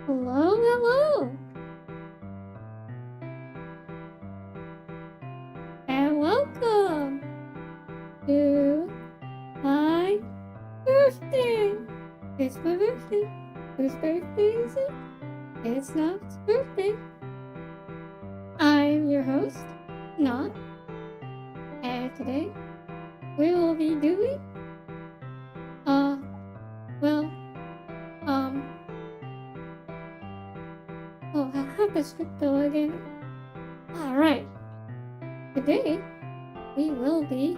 Hello, hello, and welcome to my birthday. It's my birthday. Whose birthday is it? It's Not's birthday. I'm your host, Not, and today we will be doing, well, how does it go again? Alright, today we will be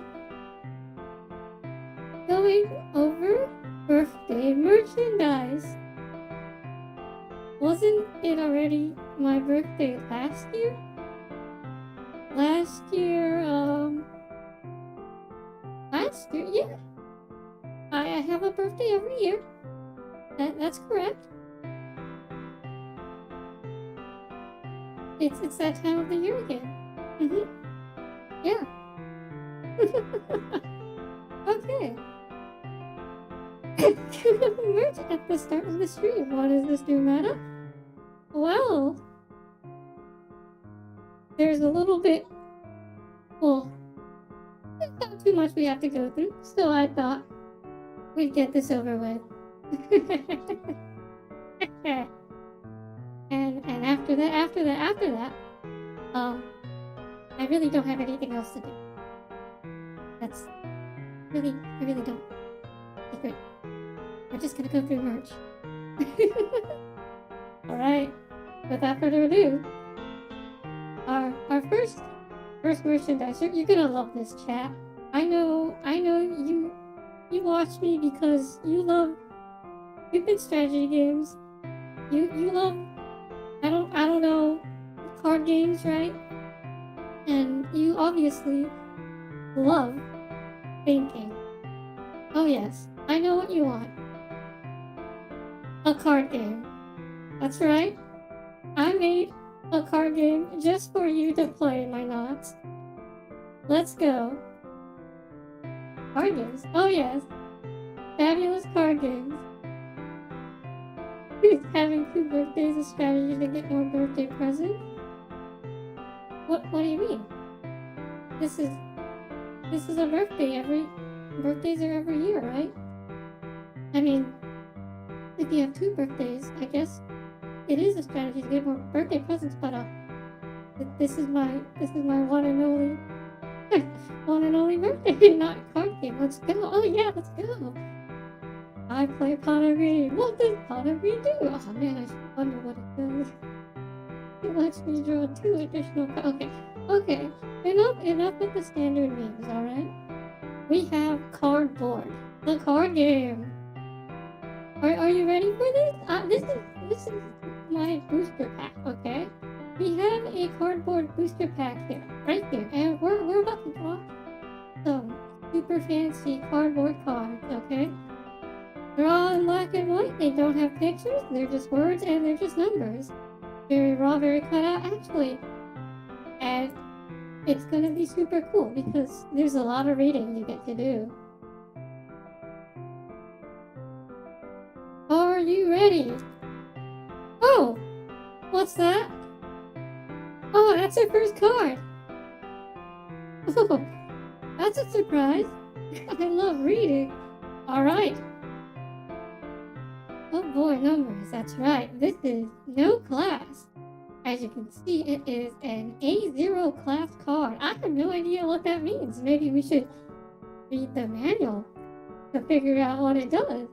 going over birthday merchandise. Wasn't it already my birthday last year? Last year, yeah. I have a birthday every year. That's correct. It's that time of the year again. Yeah. Okay. Merch at the start of the stream. What does this do matter? Well, there's a little bit. Well, there's not too much we have to go through, so I thought we'd get this over with. and after that, I really don't have anything else to do. I really don't. It's great. We're just gonna go through merch. Alright, without further ado, our first merchandise. You're gonna love this, chat. I know you watch me because you love stupid strategy games. You love I don't know, card games, right? And you obviously love thinking. Oh yes, I know what you want. A card game. That's right. I made a card game just for you to play, my knots. Let's go. Card games. Oh yes. Fabulous card games. Having 2 birthdays a strategy to get more birthday presents? What do you mean? This is a birthday. Birthdays are every year, right? I mean, if you have 2 birthdays, I guess it is a strategy to get more birthday presents, but this is my one and only birthday, not card game. Let's go. Oh yeah, let's go. I play pottery. What does pottery do? Oh man, I should wonder what it does. It lets me draw 2 additional cards. Okay. Enough with the standard memes, alright? We have cardboard. The card game. Are you ready for this? This is my booster pack, okay? We have a cardboard booster pack here, right here, and we're about to draw some super fancy cardboard cards, okay? They're all in black and white. They don't have pictures. They're just words and they're just numbers. Very raw, very cut out, actually. And it's gonna be super cool because there's a lot of reading you get to do. Are you ready? Oh! What's that? Oh, that's our first card! Oh, that's a surprise. I love reading. Alright. Oh boy, numbers, that's right. This is no class. As you can see, it is an A0 class card. I have no idea what that means. Maybe we should read the manual to figure out what it does.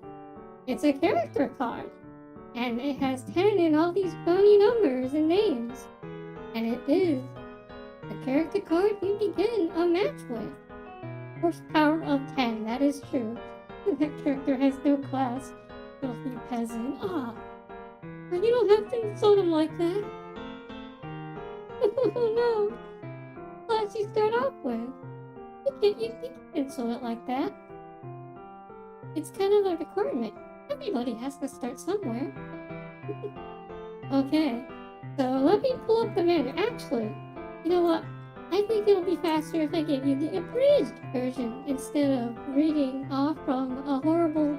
It's a character card. And it has 10 and all these funny numbers and names. And it is a character card you begin a match with. Horsepower of 10, that is true. That character has no class. Filthy peasant. Ah, you don't have to insult him like that. Oh no. Class you start off with. You can't insult it like that. It's kind of a requirement. Everybody has to start somewhere. Okay, so let me pull up the manual. Actually, you know what? I think it'll be faster if I give you the abridged version instead of reading off from a horribly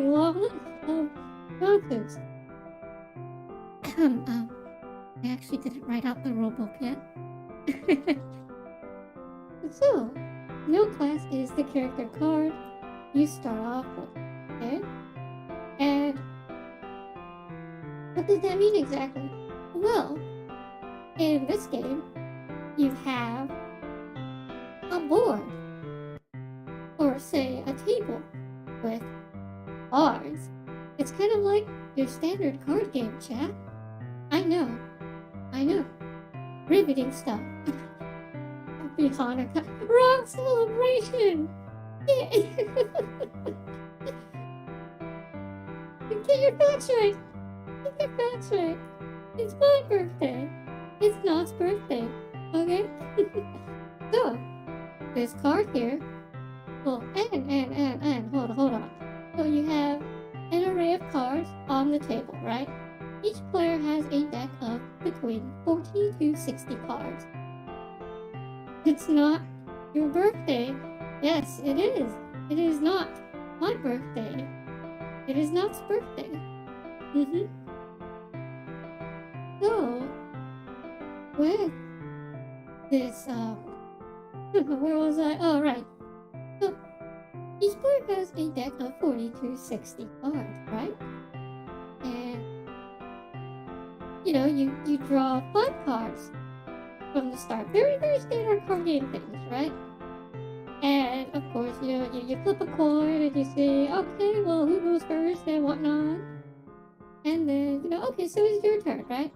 long list of nonsense. I actually didn't write out the rulebook yet. So, no class is the character card you start off with, okay? And what does that mean exactly? Well, in this game, you have a board, or say a table with cards. It's kind of like your standard card game, chat. I know. Riveting stuff. Happy Hanukkah. Wrong celebration! Yeah. Get your facts right. It's my birthday. It's Not's birthday. Okay? So, this card here. Well, and. Hold on. So you have an array of cards on the table, right? Each player has a deck of between 40 to 60 cards. It's not your birthday. Yes, it is. It is not my birthday. It is Not's birthday. So, with this, where was I? Oh, right. So, each player has a deck of 40 to 60 cards, right? And, you draw 5 cards from the start. Very, very standard card game things, right? And, of course, you flip a coin and you say, okay, well, who goes first and whatnot. And then, okay, so it's your turn, right?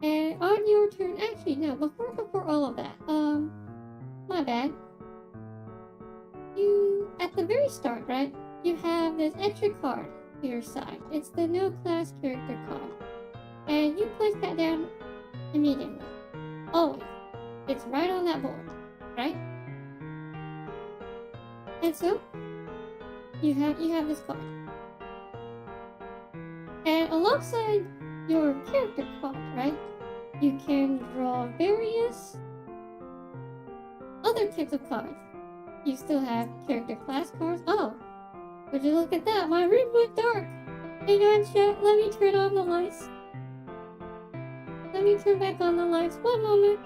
And on your turn, actually, no, before all of that, my bad. At the very start, right, you have this extra card to your side. It's the no class character card. And you place that down immediately. Always. It's right on that board, right? And so, you have this card. And alongside your character card, right, you can draw various other types of cards. You still have character class cards. Oh, would you look at that? My room went dark. Hang on, chat. Let me turn on the lights. Let me turn back on the lights. One moment.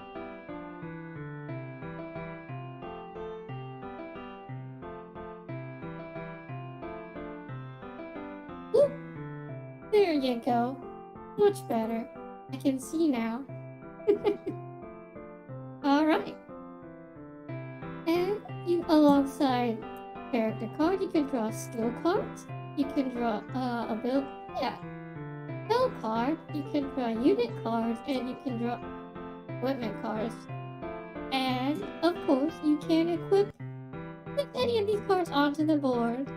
Whoop. There you go. Much better. I can see now. Alright. And alongside character card, you can draw skill cards. You can draw spell card. You can draw unit cards, and you can draw equipment cards. And of course, you can equip any of these cards onto the board.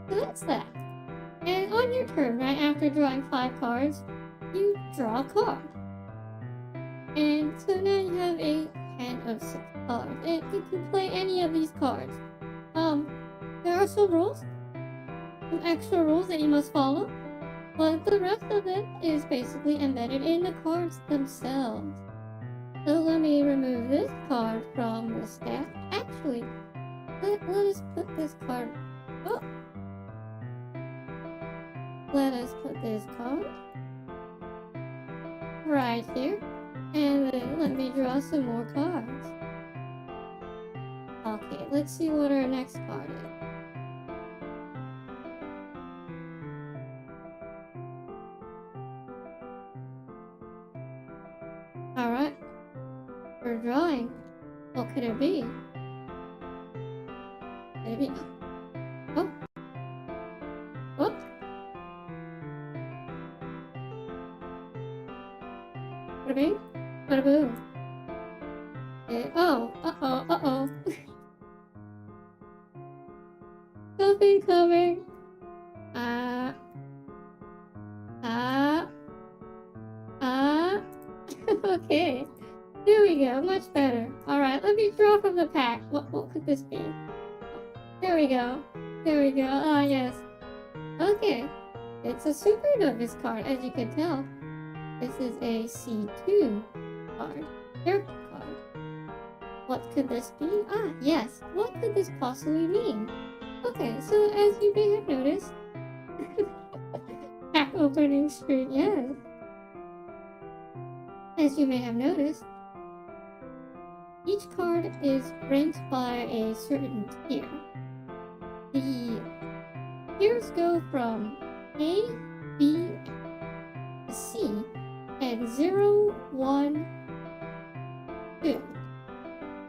So that's that. And on your turn, right after drawing 5 cards, you draw a card. And so now you have a hand of 6 cards. And you can play any of these cards. There are some rules. Some extra rules that you must follow. But the rest of it is basically embedded in the cards themselves. So let me remove this card from the stack. Actually, let us put this card... Oh! Let us put this card right here, and then let me draw some more cards. Okay, let's see what our next card is. Alright, we're drawing. What could it be? Could it be... Oh! Oh! Bada boom. Uh-oh. Something coming. Okay. Here we go. Much better. Alright, let me draw from the pack. What could this be? There we go. Ah, yes. Okay. It's a super novice card, as you can tell. This is a C2 card. Character card. What could this be? Ah, yes. What could this possibly mean? Okay, so as you may have noticed, pack opening screen, yes. As you may have noticed, each card is ranked by a certain tier. The tiers go from A, B, C, and 0, 1, 2.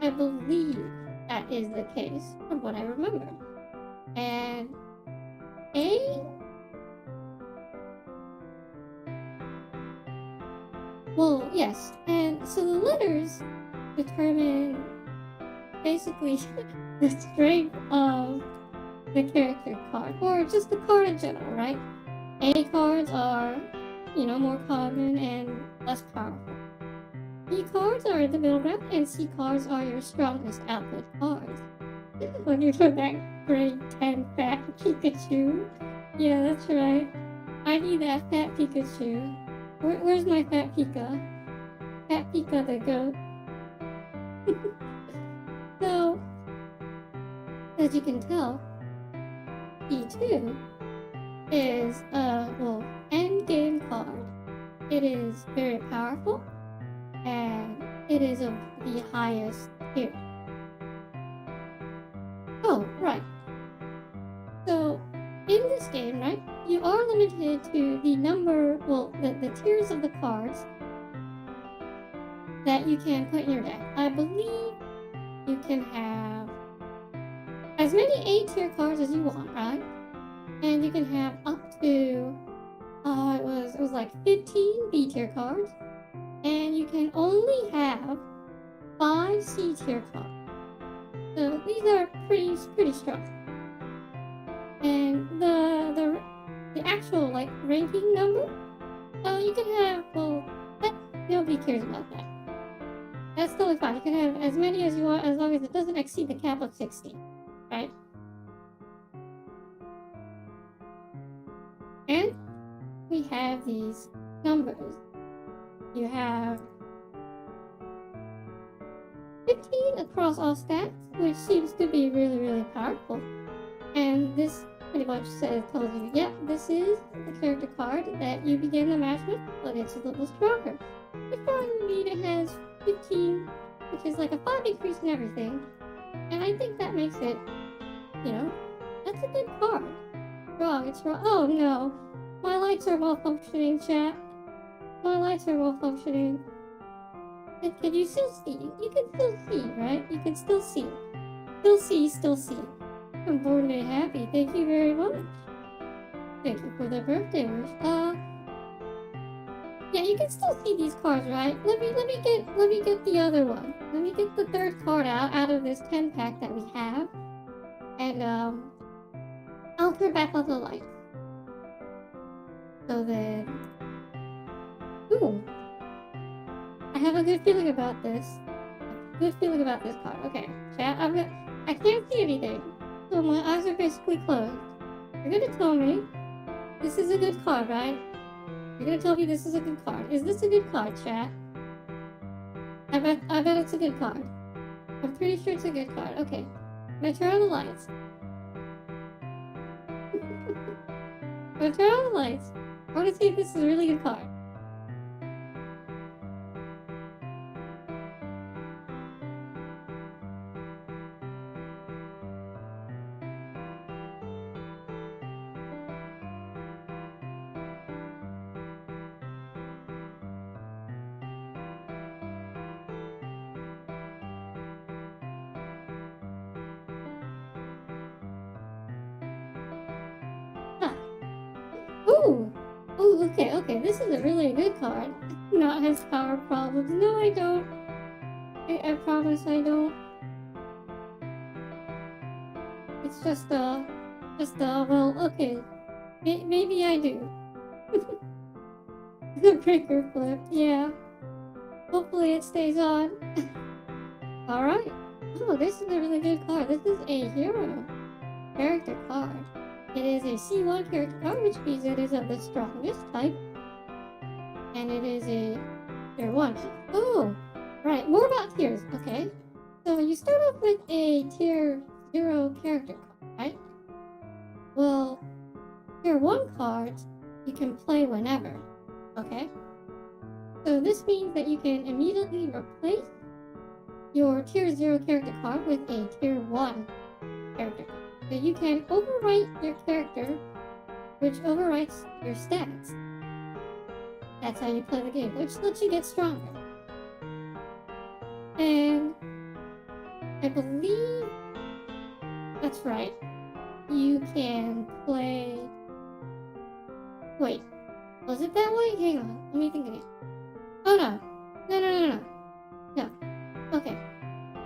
I believe that is the case from what I remember. And A, well, yes, and so the letters determine basically the strength of the character card, or just the card in general, right? A cards are, more common and less powerful. B cards are in the middle ground, and C cards are your strongest output cards. When you put that grade 10 fat Pikachu, yeah, that's right. I need that fat Pikachu. Where's my fat Pika? Fat Pika the goat. So, as you can tell, B2 is end game card. It is very powerful, and it is of the highest tier. Oh, right. So, in this game, right, you are limited to the number, the tiers of the cards that you can put in your deck. I believe you can have as many A tier cards as you want, right? And you can have up to, it was like 15 B tier cards, and you can only have 5 C tier cards. So these are pretty strong. And the actual ranking number, you can have nobody cares about that. That's totally fine. You can have as many as you want as long as it doesn't exceed the cap of 60, right? And we have these numbers. You have 15 across all stats, which seems to be really powerful. And this pretty much tells you, yeah, this is the character card that you begin the match with, but it's a little stronger. Before you mean it has 15, which is like a 5 increase in everything. And I think that makes it, that's a good card. It's wrong. Oh no, my lights are malfunctioning, chat. My lights are malfunctioning. Can you still see? You can still see, right? You can still see. Still see. I'm born and happy. Thank you very much. Thank you for the birthday wish. Yeah, you can still see these cards, right? Let me get the other one. Let me get the third card out of this 10 pack that we have, and I'll turn back on the lights. So then, ooh, I have a good feeling about this. Card. Okay, chat. I can't see anything, so my eyes are basically closed. You're gonna tell me this is a good card, right? You're gonna tell me this is a good card. Is this a good card, chat? I bet it's a good card. I'm pretty sure it's a good card. Okay, I'm gonna turn on the lights. I'm gonna turn on the lights. I wanna see if this is a really good card. Ooh, okay, this is a really good card. Not has power problems. No, I don't. I promise I don't. It's just well, okay. Maybe I do. The breaker flip, yeah. Hopefully it stays on. Alright. Oh, this is a really good card. This is a hero character card. It is a C1 character card, which means it is of the strongest type. And it is a tier 1. Oh, right. More about tiers. Okay. So you start off with a tier 0 character card, right? Well, Tier 1 cards you can play whenever, okay? So this means that you can immediately replace your Tier 0 character card with a Tier 1 character card. So you can overwrite your character, which overwrites your stats. That's how you play the game, which lets you get stronger. And I believe that's right. You can play... Wait, was it that way? Hang on, let me think again. Oh no. No. Okay.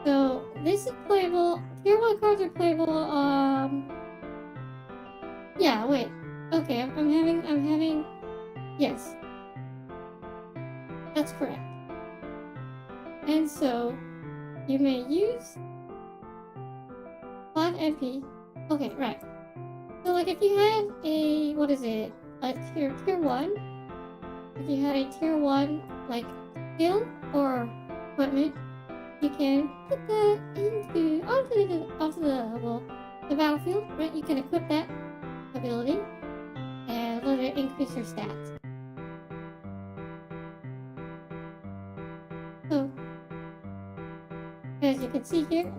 So this is playable. Tier 1 cards are playable, yeah, wait. Okay, I'm having yes. That's correct. And so you may use 5 MP. Okay, right. So like if you had a a tier 1, if you had a tier 1 like skill or equipment, you can put that onto the battlefield, right? You can equip that ability and let it increase your stats. So as you can see here,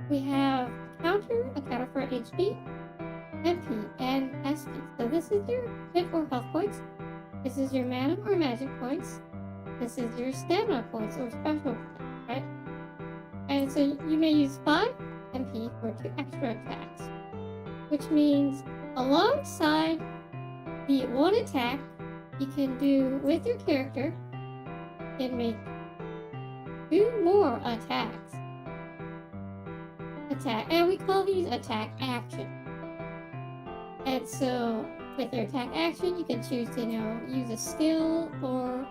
we have a counter for HP, MP, and SP. So this is your hit or health points. This is your mana or magic points. This is your stamina points or special points, right? And so you may use 5 MP for 2 extra attacks, which means alongside the 1 attack you can do with your character, you can make 2 more attacks. And we call these attack action. And so with your attack action, you can choose to, use a skill or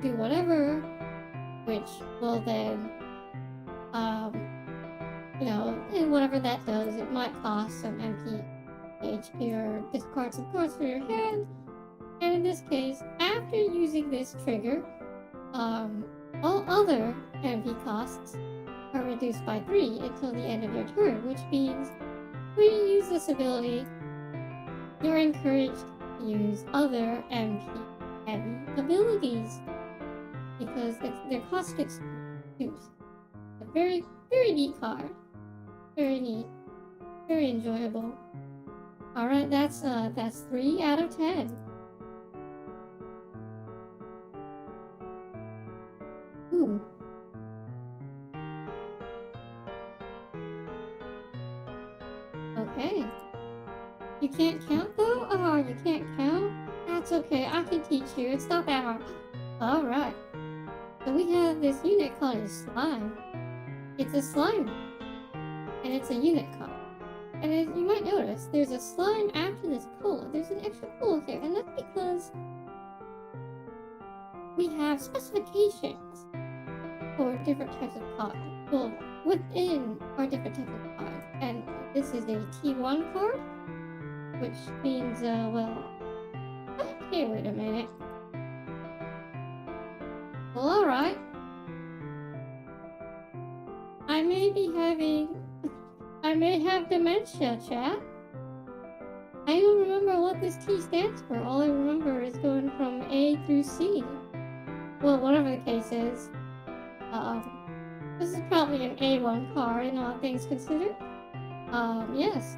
do whatever, which will then, and whatever that does, it might cost some MP, HP, or discard some cards from your hand. And in this case, after using this trigger, all other MP costs are reduced by 3 until the end of your turn, which means when you use this ability, you're encouraged to use other MP heavy abilities because their cost gets reduced. A very, very neat card. Very neat. Very enjoyable. Alright, that's 3 out of 10. Ooh. Okay. You can't count though? Oh, you can't count? That's okay, I can teach you. It's not that hard. Alright. So we have this unit called a slime. It's a slime. And it's a unit card. And as you might notice, there's a slime after this cola. There's an extra cola here, and that's because we have specifications for different types of cards. Well, within our different types of cards. And this is a T1 card, which means, hey, wait a minute. Well, alright. I may have dementia, chat. I don't remember what this T stands for. All I remember is going from A through C. Well, whatever the case is, this is probably an A1 card in all things considered. Yes.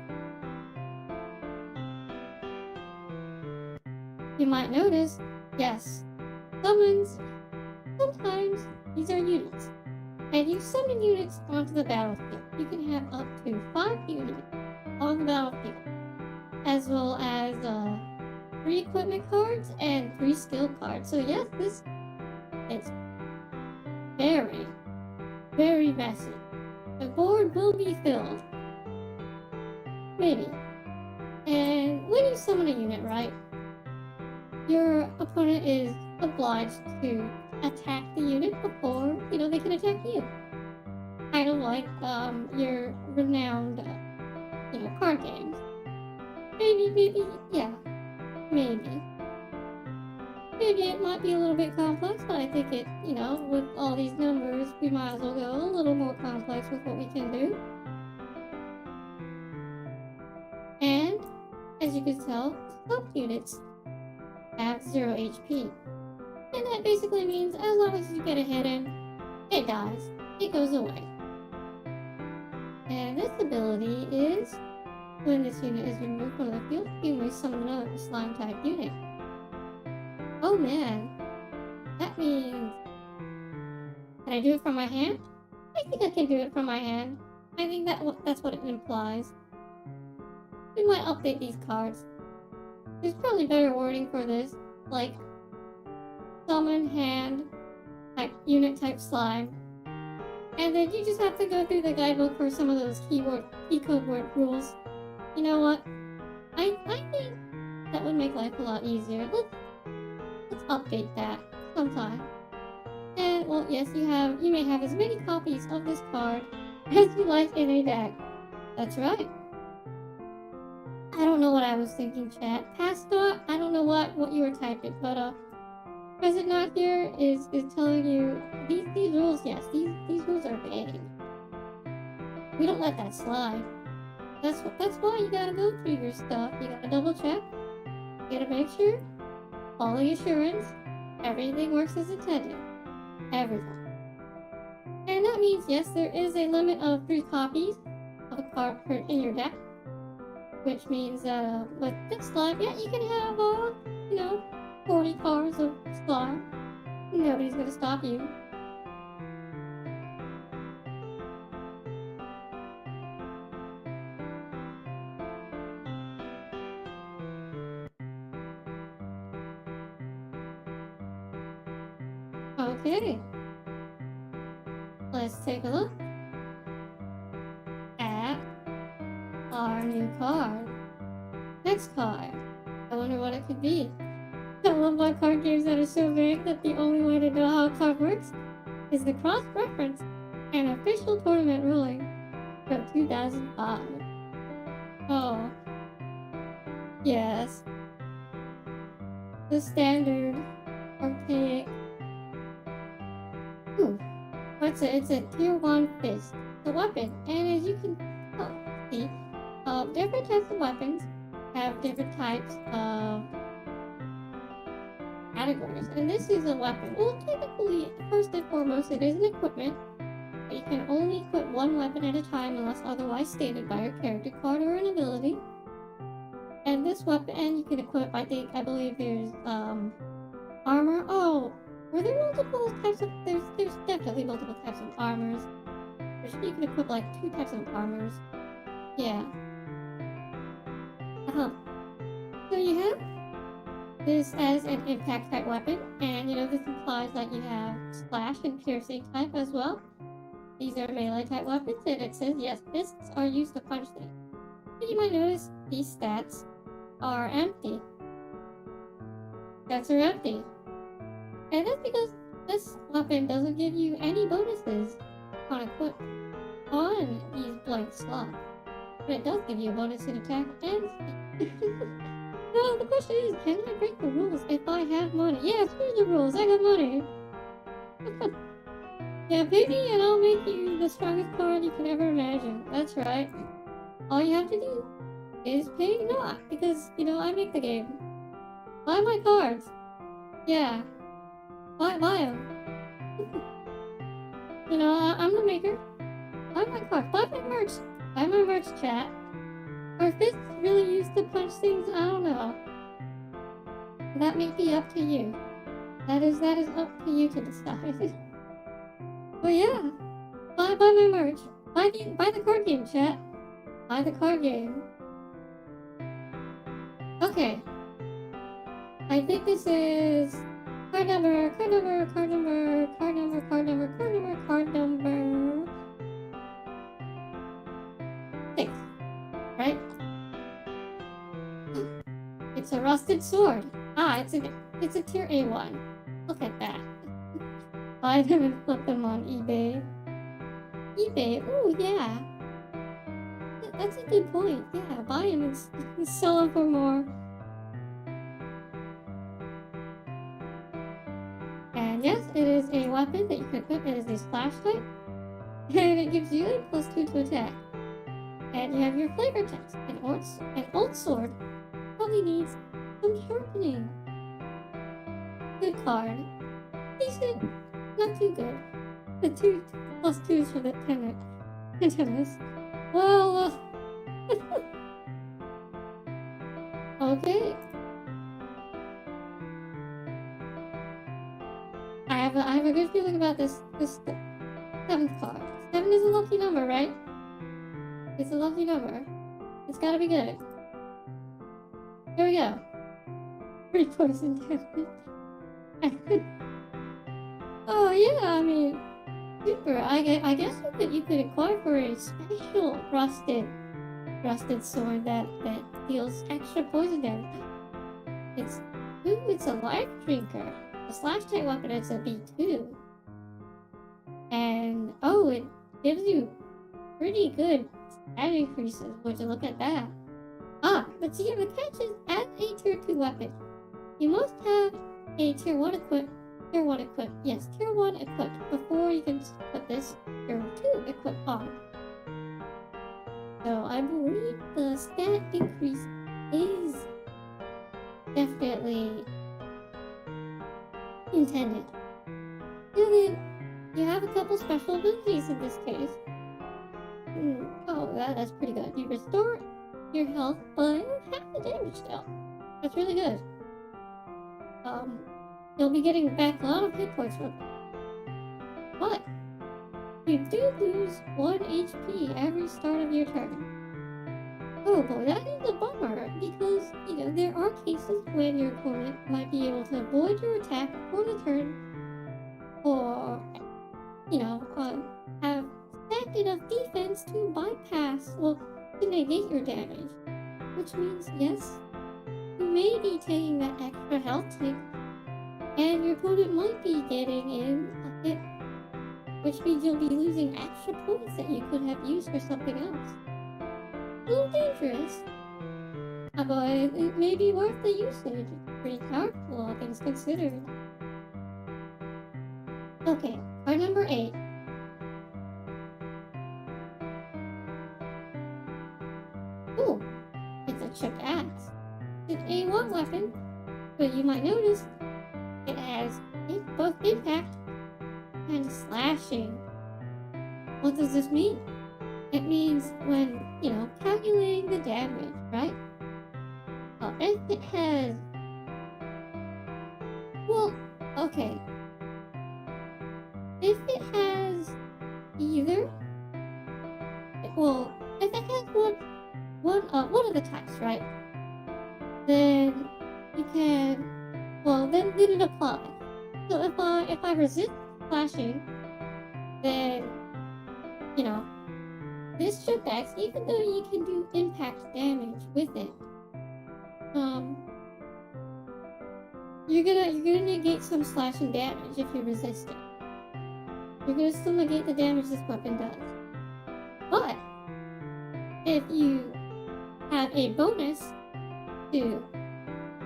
You might notice, yes, summons, sometimes these are units. And you summon units onto the battlefield. You can have up to 5 units on the battlefield, as well as 3 equipment cards and 3 skill cards. So yes, it's very, very messy. The board will be filled. Maybe. And when you summon a unit, right, your opponent is obliged to attack the unit before, they can attack you. Kind of like, your renowned, card games. Maybe, yeah. Maybe. Maybe it might be a little bit complex, but I think it, with all these numbers, we might as well go a little more complex with what we can do. And could sell to top units at 0 HP. And that basically means as long as you get a hit in, it dies. It goes away. And this ability is when this unit is removed from the field, you may summon another slime type unit. Oh man. That means... Can I do it from my hand? I think I can do it from my hand. I think that's what it implies. We might update these cards. There's probably better wording for this, like summon hand type unit type slime. And then you just have to go through the guidebook for some of those key code word rules. You know what? I think that would make life a lot easier. Let's update that sometime. And well, yes, you may have as many copies of this card as you like in a deck. That's right. I don't know what I was thinking, chat. Past thought, I don't know what you were typing, but Present Not here is telling you these rules, yes, these rules are vague. We don't let that slide. That's why you gotta go through your stuff. You gotta double check. You gotta make sure. Quality assurance. Everything works as intended. Everything. And that means, yes, there is a limit of 3 copies of a card in your deck. Which means that with this slime, yeah, you can have, 40 cards of slime. Nobody's gonna stop you. Okay. Let's take a look at our new card. Next card. I wonder what it could be. I love my card games that are so big that the only way to know how a card works is the cross-reference and official tournament ruling from 2005. Oh. Yes. The standard, archaic. Ooh. It's a tier 1 fist. It's a weapon, and as you can see, different types of weapons have different types of categories, and this is a weapon. Well, technically, first and foremost, it is an equipment, but you can only equip one weapon at a time unless otherwise stated by your character card or an ability. And this weapon, you can equip, I believe there's, armor. Oh, were there multiple types of, there's definitely multiple types of armors. You can equip, like, 2 types of armors. Yeah. So you have this as an impact type weapon, and this implies that you have slash and piercing type as well. These are melee type weapons, and it says yes, fists are used to punch things. But you might notice these stats are empty. Stats are empty. And that's because this weapon doesn't give you any bonuses on equip on these blank slots. But it does give you a bonus in attack and speed. No, the question is, can I break the rules if I have money? Yeah, screw the rules, I got money. Yeah, pay me and I'll make you the strongest card you can ever imagine. That's right. All you have to do is pay not, because, I make the game. Buy my cards. Yeah. Buy them. I'm the maker. Buy my cards. Buy my merch. Buy my merch, chat. Are fists really used to punch things? I don't know. That may be up to you. That is up to you to decide. But yeah, buy my merch. Buy the card game, chat. Buy the card game. Okay. I think this is card number 6. Right? It's a rusted sword. It's a tier A1. Look at that. Buy them and flip them on eBay. Ooh, yeah. That's a good point. Yeah, buy them and sell them for more. And yes, it is a weapon that you can equip. It is a slash type. And it gives you a +2 to attack. And you have your flavor text. An old sword. probably needs some sharpening. Good card. Decent, not too good. The 2+2s for the tennis. Well, okay. I have a good feeling about this 7th card. 7 is a lucky number, right? It's a lucky number. It's gotta be good. Here we go. 3 poison damage. Oh yeah, I mean, super. I guess you could acquire for a special rusted sword that deals extra poison damage. It's a life drinker. A slash type weapon. It's a B2, and it gives you pretty good stat increases. Would you look at that? But see, the catch is as a tier 2 weapon, you must have a tier 1 equipped. Yes, tier 1 equipped before you can put this tier 2 equipped on. So I believe the stat increase is definitely intended. And then you have a couple special abilities in this case. That's pretty good. You restore your health by half the damage still. That's really good. You'll be getting back a lot of hit points from it. But you do lose 1 HP every start of your turn. Oh boy, that is a bummer, because, there are cases when your opponent might be able to avoid your attack for the turn, or, have stacked enough defense to to negate your damage. Which means, yes, you may be taking that extra health tick, and your opponent might be getting in a hit, which means you'll be losing extra points that you could have used for something else. A little dangerous, but it may be worth the usage. It's pretty powerful, all things considered. Okay, card number 8. Ooh, it's a chipped axe. It's an A1 weapon, but you might notice it has both impact and slashing. What does this mean? It means when, calculating the damage, right? If it has... okay. If it has either... if it has one of the types, right? Then you can... then it applies. So if I resist slashing, then, this chip axe, even though you can do impact damage with it, you're gonna negate some slashing damage if you resist it. You're gonna still negate the damage this weapon does. But if you have a bonus to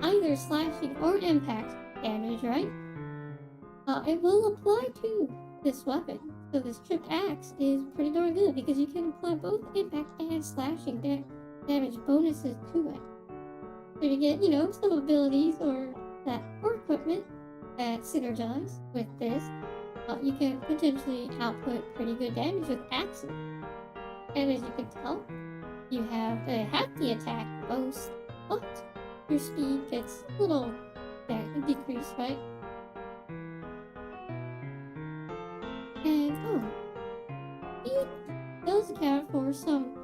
either slashing or impact damage, right? It will apply to this weapon. So this chipped axe is pretty darn good because you can apply both impact and slashing damage bonuses to it. So you get, some abilities or equipment that synergize with this. You can potentially output pretty good damage with axes. And as you can tell, you have a half the attack boost, but your speed gets a little decreased, right? And it does account for some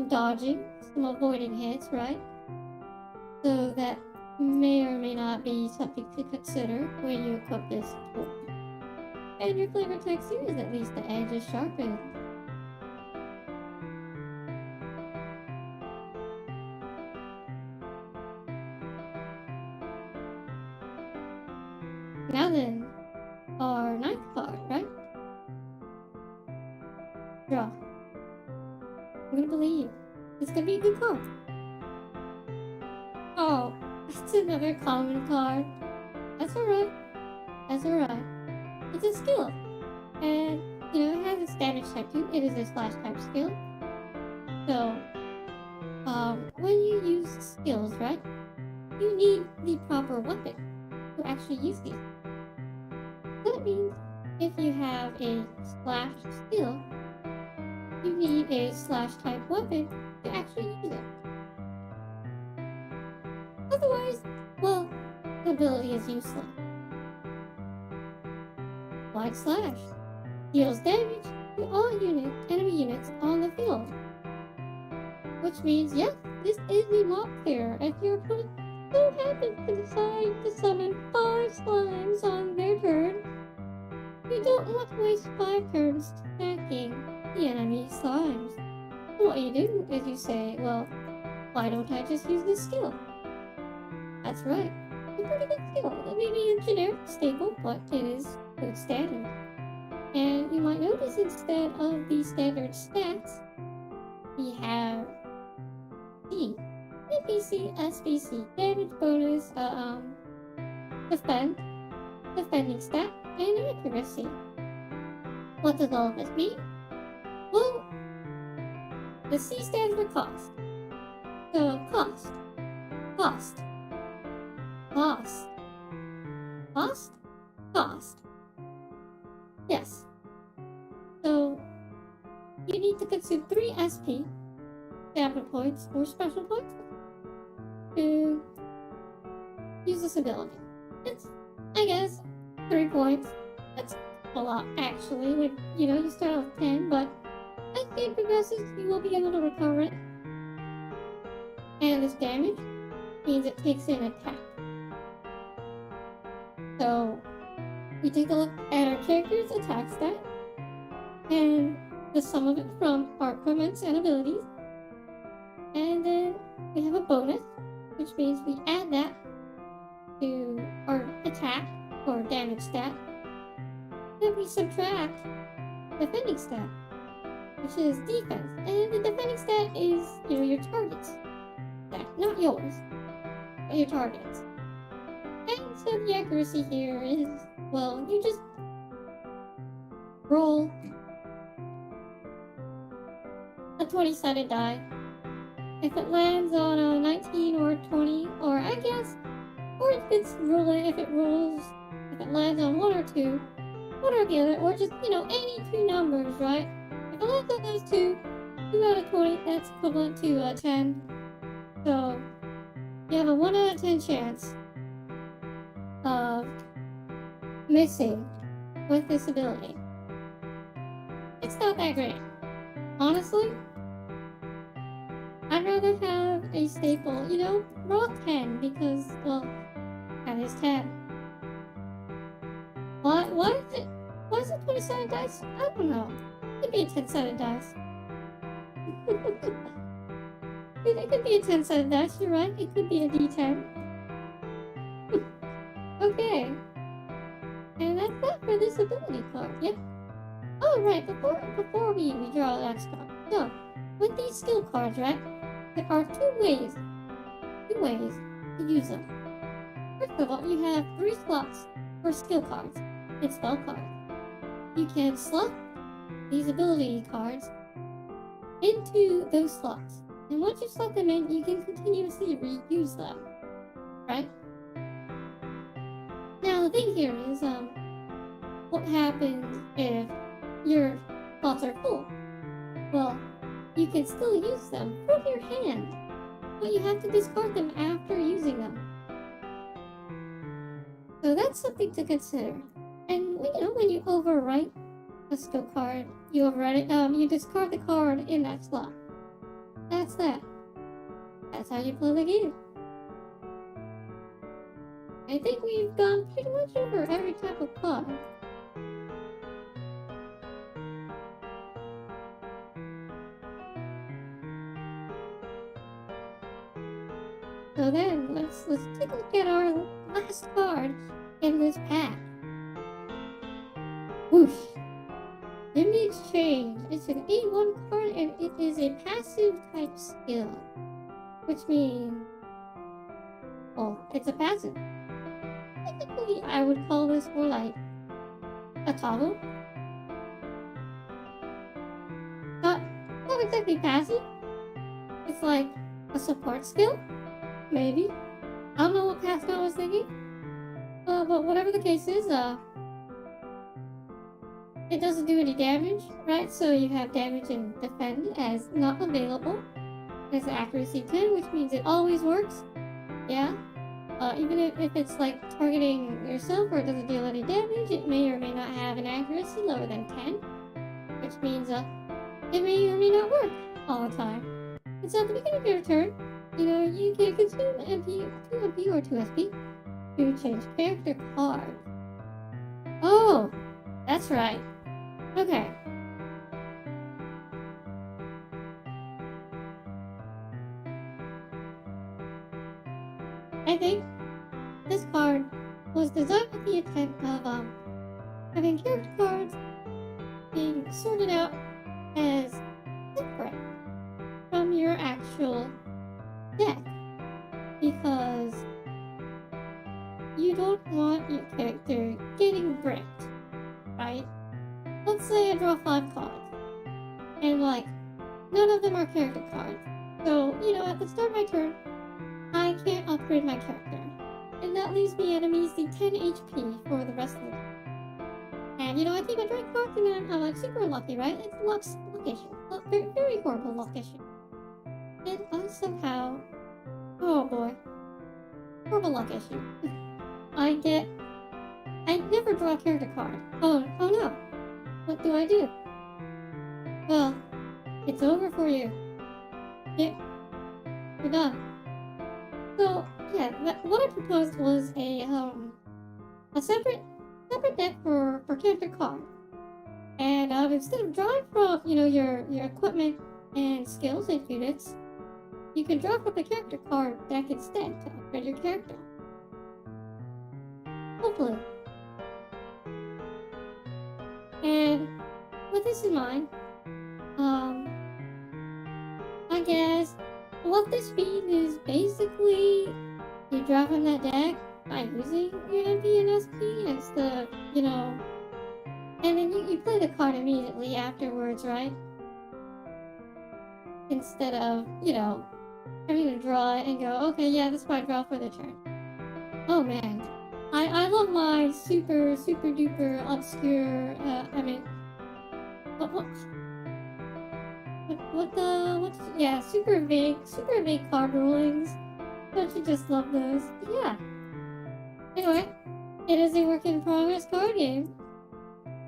dodging, some avoiding hits, right? So that may or may not be something to consider when you equip this tool. And your flavor text here is at least the edge is sharpened. Now then, our 9th card, right? Draw. I'm gonna believe. It's gonna be a good card. Oh, it's another common card. That's alright. It's a skill. And, it has a damage type too. It is a slash type skill. So, when you use skills, right, you need the proper weapon to actually use these. That means if you have a slash skill, you need a slash type weapon to actually use it. Otherwise, well, the ability is useless. Like slash deals damage to all enemy units on the field. Which means, yes, this is the mock clear if your opponent so happens to decide to summon 5 slimes on their turn. You don't want to waste 5 turns stacking the enemy slimes. What you do is you say, well, why don't I just use this skill? That's right, a pretty good skill. It may be a generic staple, but it is good standard. And you might notice instead of the standard stats, we have D, NPC, SBC, damage bonus, defending stat, and accuracy. What does all of this mean? Well, the C stands for cost. So cost, cost, cost, cost, cost. Yes. So you need to consume 3 SP, stamina points, or special points to use this ability. It's, I guess, 3 points. That's a lot, actually. Like, you start off 10, but as the game progresses, you will be able to recover it. And this damage means it takes in attack. So, we take a look at our character's attack stat, and the sum of it from our equipments and abilities. And then we have a bonus, which means we add that to our attack or damage stat. Then we subtract defending stat, which is defense. And the defending stat is, your target's stat, not yours, but your target's. And so the accuracy here is, well, you just roll a 20-sided die. If it lands on a 19 or 20, or I guess, or if it lands on 1 or 2, one or the other, or just, any 2 numbers, right? If it lands on those 2 out of 20, that's equivalent to a 10. So, you have a 1 out of 10 chance of missing with this ability. It's not that great. Honestly, I'd rather have a staple, roll 10 because, well, that is 10. Why is it 20-sided dice? I don't know. It could be a 10-sided dice. It could be a 10-sided dice, you're right. It could be a D10. Okay. And that's that for this ability card, yep. Oh, right, before we draw the next card. So, with these skill cards, right, there are two ways to use them. First of all, you have 3 slots for skill cards and spell cards. You can slot these ability cards into those slots. And once you slot them in, you can continuously reuse them, right? Now, the thing here is, what happens if your slots are full? Well, you can still use them from your hand, but you have to discard them after using them. So that's something to consider. And when you overwrite a skill card, you overwrite it, you discard the card in that slot. That's that. That's how you play the game. I think we've gone pretty much over every type of card. So then, let's take a look at our last card in this pack. Whoosh! In the exchange, it's an A1 card and it is a passive type skill. Which means, well, it's a passive. Technically, I would call this more like a toggle. Not exactly passive. It's like A support skill? Maybe. I don't know what Pascal was thinking. But whatever the case is, it doesn't do any damage, right? So you have damage and defend as not available. It's accuracy 10, which means it always works. Yeah. Even if it's like targeting yourself or it doesn't deal any damage, it may or may not have an accuracy lower than 10, which means it may or may not work all the time. And so at the beginning of your turn, you can consume MP, 2 MP or 2 SP to change character card. Oh, that's right. Okay. I think this card was designed with the intent of having character cards being sorted out as separate from your actual deck, because you don't want your character getting bricked, right? Let's say I draw 5 cards, and like, none of them are character cards. So, at the start of my turn, I can't upgrade my character. And that leaves me at a measly 10 HP for the rest of the game. And, I take my dragon cards and I'm like super lucky, right? It's luck issue. Very, very horrible luck issue. And I somehow, oh boy, horrible luck issue. I never draw a character card. Oh no. What do I do? Well, it's over for you. Yeah, you're done. So yeah, what I proposed was a separate deck for character card, and instead of drawing from your equipment and skills and units, you can draw from the character card deck instead to upgrade your character. Hopefully. And with this in mind, I guess what this means is basically you draw from that deck by using your MP and SP instead of, and then you play the card immediately afterwards, right? Instead of, having to draw it and go, okay, yeah, this is what I draw for the turn. Oh man. I love my super duper obscure, super vague card rulings. Don't you just love those? Yeah. Anyway, it is a work in progress card game.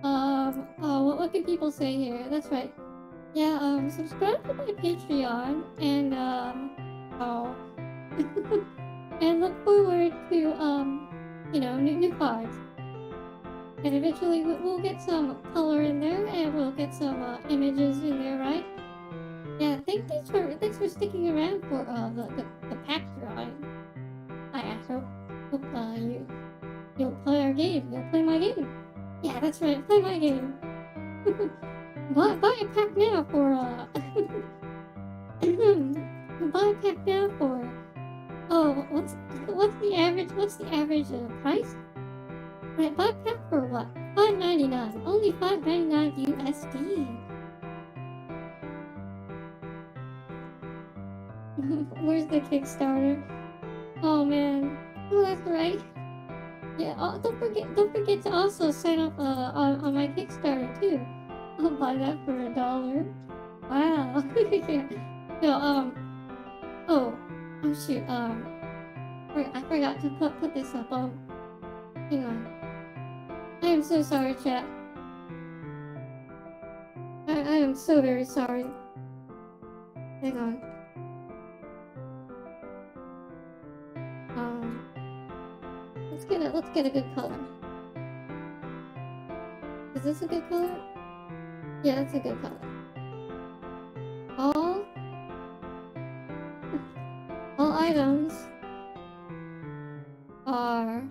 What can people say here? That's right. Yeah, subscribe to my Patreon and, and look forward to, new cards. And eventually we'll get some color in there, and we'll get some images in there, right? Yeah, thanks for sticking around for the pack drawing. I hope you'll play our game. You'll play my game. Yeah, that's right. Play my game. buy a pack now for buy a pack now for. Oh, what's the average price? Right, buy a pack for what? $5.99. Only $5.99 USD. Where's the Kickstarter? Oh man. Oh, that's right. Yeah. Oh, don't forget to also sign up on my Kickstarter too. I'll buy that for $1. Wow. Yeah. No. Oh shoot. I forgot to put this up. Hang on. I am so sorry, chat. I am so very sorry. Hang on. Let's get a good color. Is this a good color? Yeah, that's a good color. All items are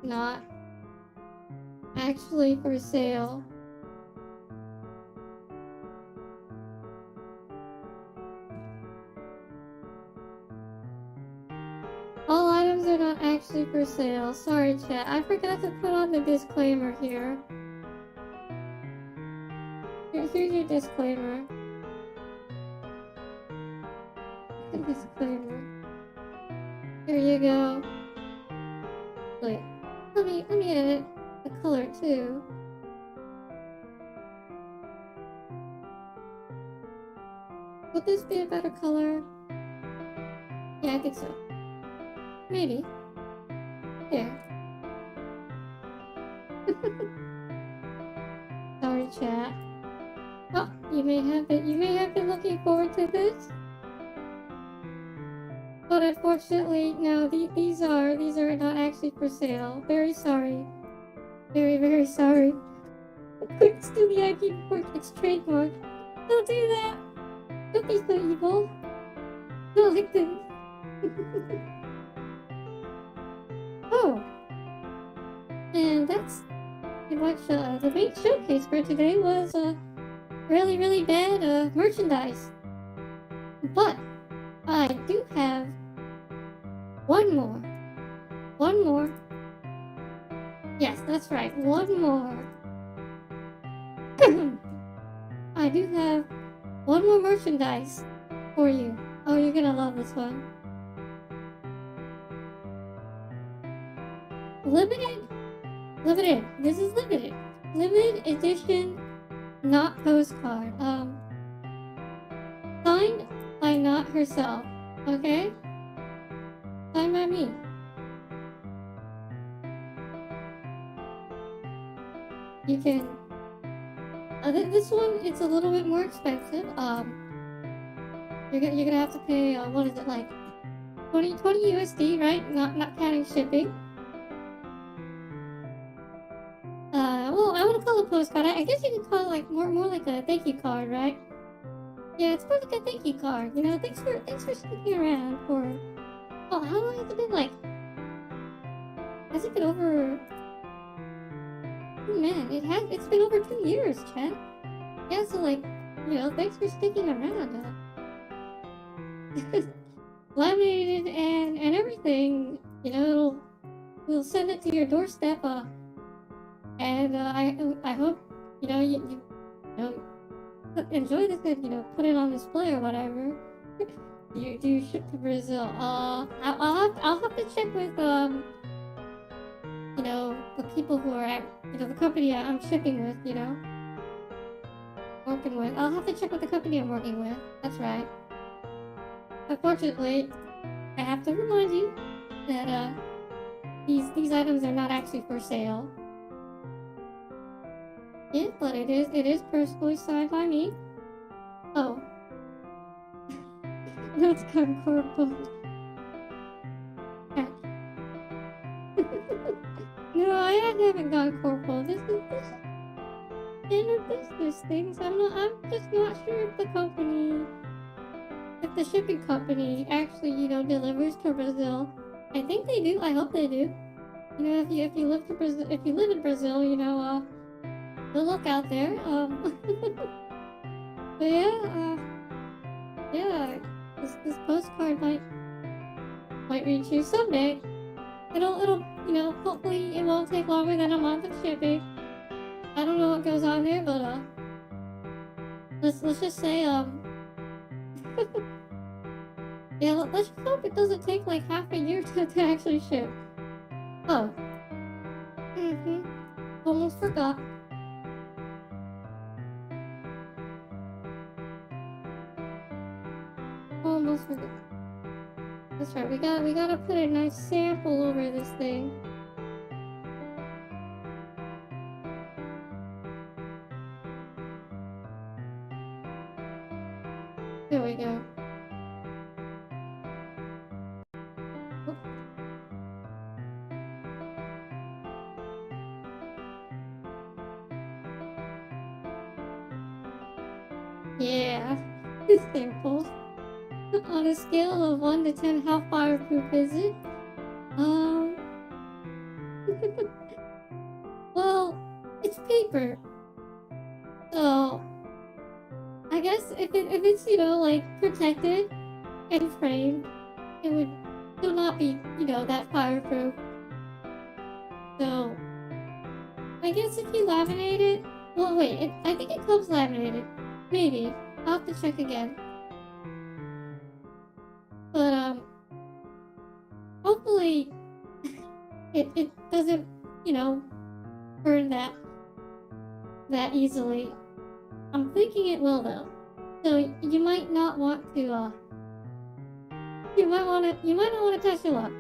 not actually for sale. All items are not actually for sale. Sorry, chat. I forgot to put on the disclaimer here. Here's your disclaimer. disclaimer. There you go. Wait, let me edit the color too. Would this be a better color? Yeah, I think so. Maybe. Yeah. Sorry, chat. Oh, you may have been looking forward to this. But unfortunately, no, these are not actually for sale. Very sorry. Very, very sorry. Quick, steal the IP before it's trademarked. Don't do that! Don't be so evil. Not like this. Oh! And that's pretty much the main showcase for today was really, really bad merchandise. But I do have one more. One more. Yes, that's right. One more. I do have one more merchandise for you. Oh, you're gonna love this one. Limited. This is limited. Limited edition, not postcard. Signed by not herself. Okay? Signed by me. You can. This one, it's a little bit more expensive. You're gonna have to pay. What is it, like 20 USD, right? Not counting shipping. Well, I want to call it a postcard. I guess you can call it like more like a thank you card, right? Yeah, it's more like a thank you card. You know, thanks for sticking around for. Oh, how long has it been? Like, has it been over? Oh, man, it's been over 2 years, Chet. Yeah, so like, you know, thanks for sticking around. Laminated and everything. You know, we'll send it to your doorstep. And I hope you know enjoy this and put it on display or whatever. You do ship to Brazil. I'll have to check with the people who are at the company I'm shipping with. Working with. I'll have to check with the company I'm working with. That's right. Unfortunately, I have to remind you that these items are not actually for sale. Yeah, but it is personally signed by me. Oh. No, it's Concord. No, I haven't gone corporal. This is standard business things. I'm just not sure if the shipping company actually, delivers to Brazil. I think they do. I hope they do. If you live in Brazil, good luck out there. But yeah, this postcard might reach you someday. It'll hopefully it won't take longer than a month of shipping. I don't know what goes on there, but let's just say yeah, let's just hope it doesn't take like half a year to actually ship. Oh. Almost forgot. Almost forgot. That's right, we gotta put a nice sample over this thing. There we go. Oh. Yeah, samples. On a scale of 1 to 10, how fireproof is it? Well, it's paper. So, I guess if it's, like, protected and framed, it would still not be, that fireproof. So, I guess if you laminate it... Well, wait, I think it comes laminated. Maybe. I'll have to check again. hopefully it doesn't, you know, burn that easily. I'm thinking it will though. So you might not want to you might not want to touch your luck.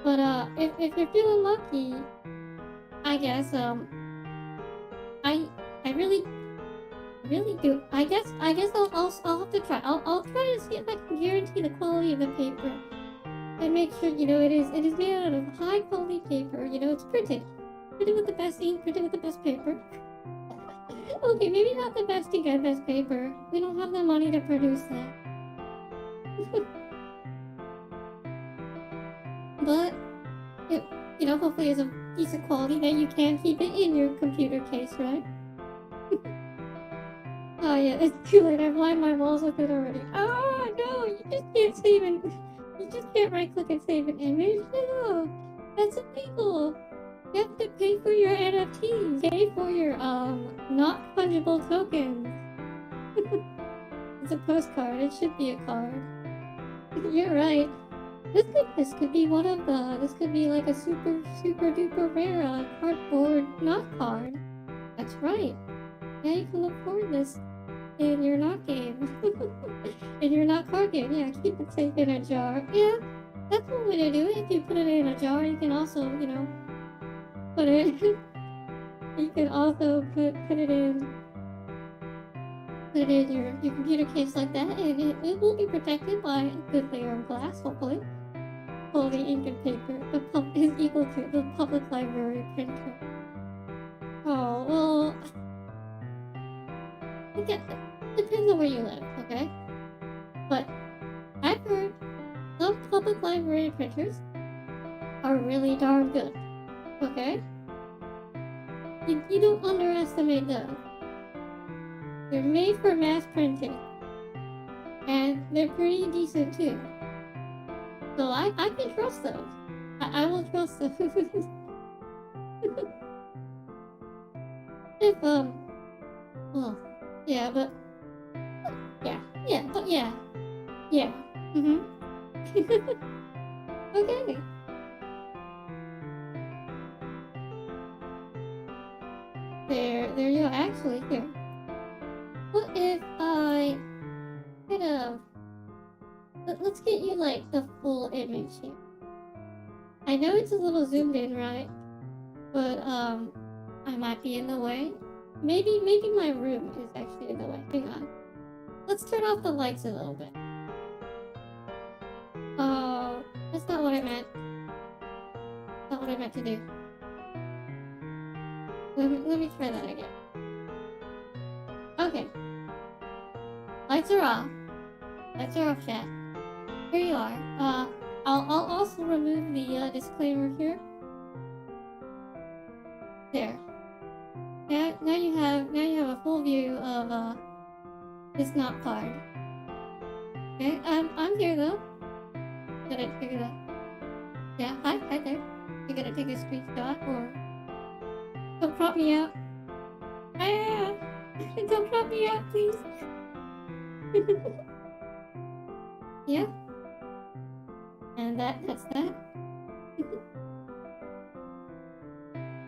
But if you're feeling lucky, I guess I really do. I guess I'll have to try. I'll try to see if I can guarantee the quality of the paper and make sure, you know, it is made out of high quality paper. You know, it's printed with the best ink, printed with the best paper. Okay, maybe not the best ink and best paper. We don't have the money to produce that. But it, you know, hopefully it's a decent quality that you can keep it in your computer case, right? Oh yeah, it's too late. I've lined my walls with it already. Oh no, you just can't save it. You just can't right click and save an image. No, that's illegal. You have to pay for your NFTs. Pay for your not fungible tokens. It's a postcard. It should be a card. You're right. This could be one of the. This could be like a super duper rare cardboard not card. That's right. Yeah, you can look forward to this in your not game. In your not card game. Yeah, keep it safe in a jar. Yeah, that's one way to do it. If you put it in a jar, you can also, you know, put it. You can also put it in your computer case like that, and it will be protected by a good layer of glass, hopefully. Quality ink and paper is equal to the public library printer. Oh, well, I guess it depends on where you live, okay? But I've heard some public library printers are really darn good, okay? You don't underestimate them. They're made for mass printing, and they're pretty decent too. So I can trust those. I will trust those. If well, yeah, but yeah, mhm. Okay. There you go. Actually, here. What if I kind of let's get you like the full image here. I know it's a little zoomed in, right? But I might be in the way. Maybe my room is actually in the way. Hang on. Let's turn off the lights a little bit. Oh, that's not what I meant. Not what I meant to do. Let me try that again. Okay. Lights are off. Lights are off, chat. Here you are. I'll also remove the disclaimer here. There. Now you have a full view of this not card. Okay, I'm here though. Gotta figure that. Yeah, hi there. You gotta take a screenshot or don't prop me out. Ah, don't prop me out, please. Yeah. And that's that.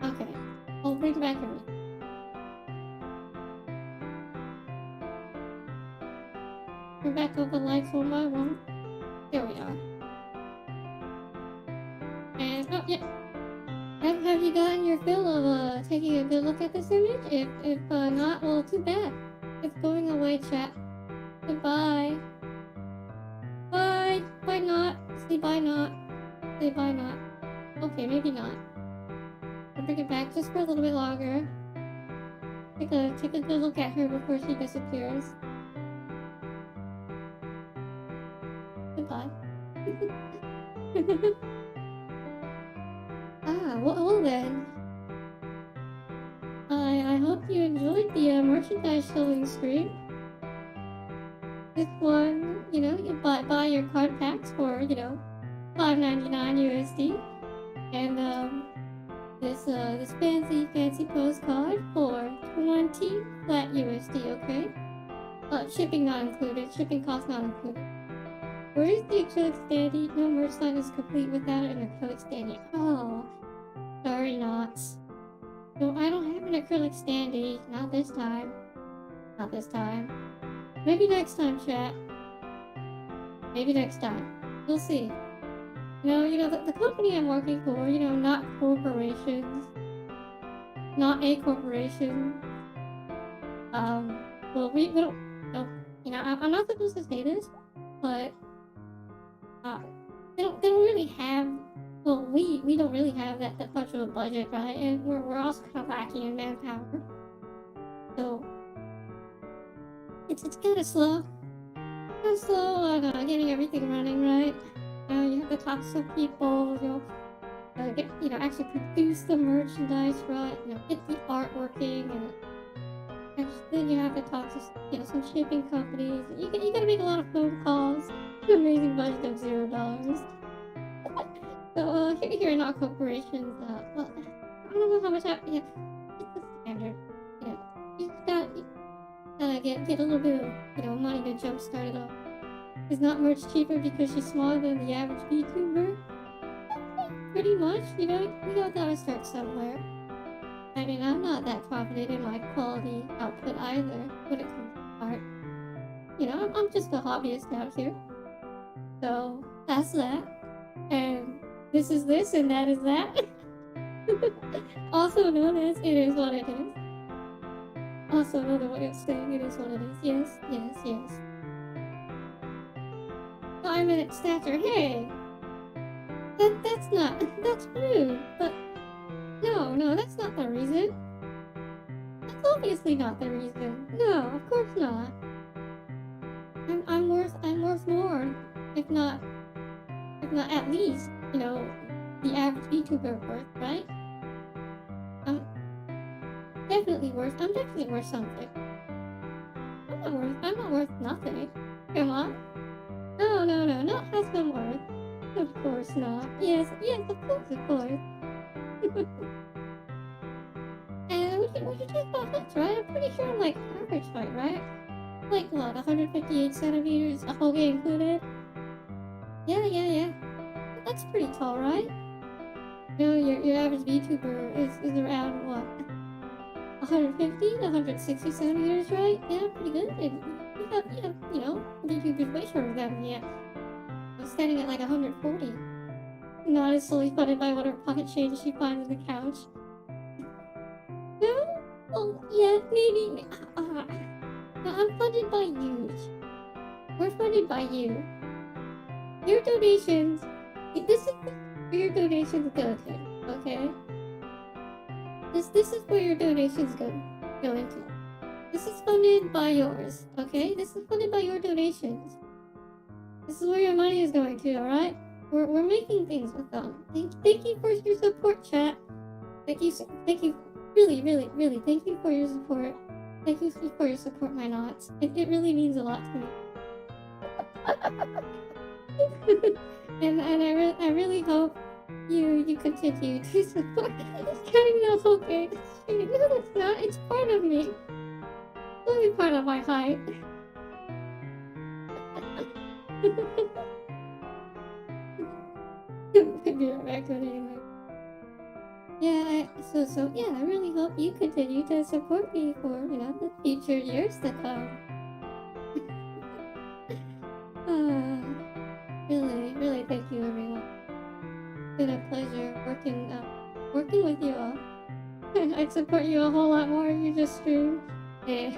Okay. I'll bring back everything. Turn back up the lights one by one. There we are. And oh yeah. Have you gotten your fill of taking a good look at this image? If not, well, too bad. It's going away, chat. Goodbye. Bye. Bye not. Say bye not. Say bye not. Okay, maybe not. I'll bring it back just for a little bit longer. Take a good look at her before she disappears. Goodbye. Well then. I hope you enjoyed the merchandise showing stream. This one, you know, you buy your card packs for, you know, $5.99 USD, and this fancy postcard for 20 flat USD. Okay, shipping not included. Shipping cost not included. Where is you see acrylic standee. No merch line is complete without an acrylic standee. Oh, sorry, Knots. No, I don't have an acrylic standee. Not this time. Not this time. Maybe next time, chat. Maybe next time. We'll see. The company I'm working for, not corporations. Not a corporation. Well, we don't, I'm not supposed to say this, but, they don't really have, well, we don't really have that much of a budget, right? And we're also kind of lacking in manpower. So, it's kind of slow. Kind of slow on getting everything running, right? You have to talk to some people, actually produce the merchandise, right? Get the art working, and then you have to talk to, some shipping companies. You gotta make a lot of phone calls. An amazing budget of $0. So, here in our corporations, well, I don't know how much it's the standard. You gotta get a little bit of, money to jumpstart it off. It's not much cheaper because she's smaller than the average VTuber. Pretty much, we gotta start somewhere. I mean, I'm not that confident in my quality output either when it comes to art. I'm just a hobbyist out here. So, that's that. And this is this, and that is that. Also known as it is what it is. Also another way of saying it is what it is. Yes, yes, yes. 5-minute stature, hey! That's rude, but no, that's not the reason. That's obviously not the reason. No, of course not. I'm worth more, if not at least, the average VTuber worth, right? I'm definitely worth something. I'm not worth nothing. Come on. No, not has some worth. Of course not. Yes, of course. And we should talk about heights, right? I'm pretty sure I'm like average height, right? Like what, 158 centimeters, a whole game included? Yeah. That's pretty tall, right? Your average VTuber is around what? 150 to 160 centimeters, right? Yeah, pretty good. And you have, VTubers way shorter than me. I'm standing at like 140. Not as slowly funded by whatever pocket change she finds on the couch. No? Oh, yeah, maybe. No, I'm funded by you. We're funded by you. Your donations. This is where your donations go to, okay? This is where your donations go into. This is funded by yours, okay? This is funded by your donations. This is where your money is going to, alright? We're making things with them. Thank you for your support, chat. Thank you, really, thank you for your support. Thank you for your support, my knots. It really means a lot to me. and I really hope you continue to support. It's kind of okay. No, it's not. It's part of me. It's only part of my height. Maybe I'm back to it anyway. Yeah, I really hope you continue to support me for, the future years to come. Really thank you, everyone. It's been a pleasure working with you all. I'd support you a whole lot more if you just stream. Yeah,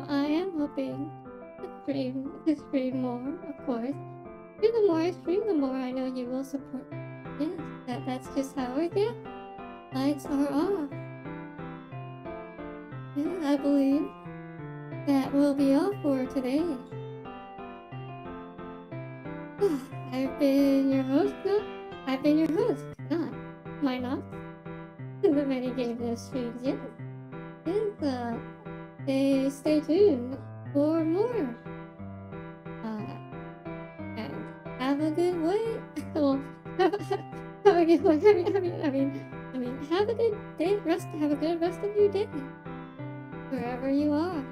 I am hoping to stream more, of course. The more I stream, the more I know you will support me. Yes, that's just how it is. Lights are off. Yeah, I believe that will be all for today. I've been your host, not my not. The many game streams, yes. Stay tuned for more. And have a good way. Well, have a good one. I mean, have a good day. Have a good rest of your day. Wherever you are.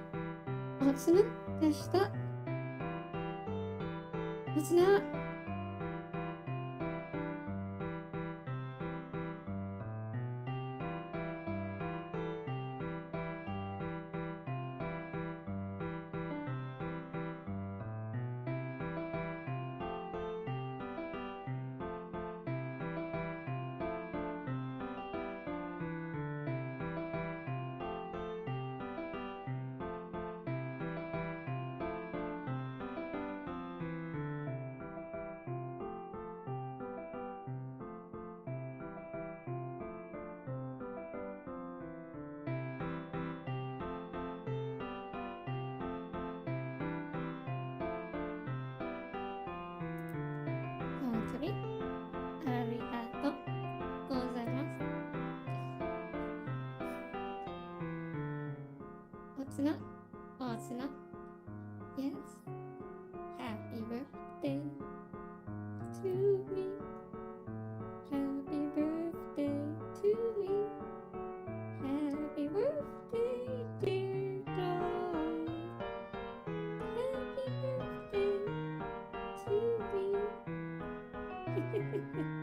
おつむでした。It's not. Sorry. Arigato gozaimasu. What's not? What's not? Yes. Happy birthday to me. Happy birthday to me. Happy birthday, dear darling. Happy birthday to me.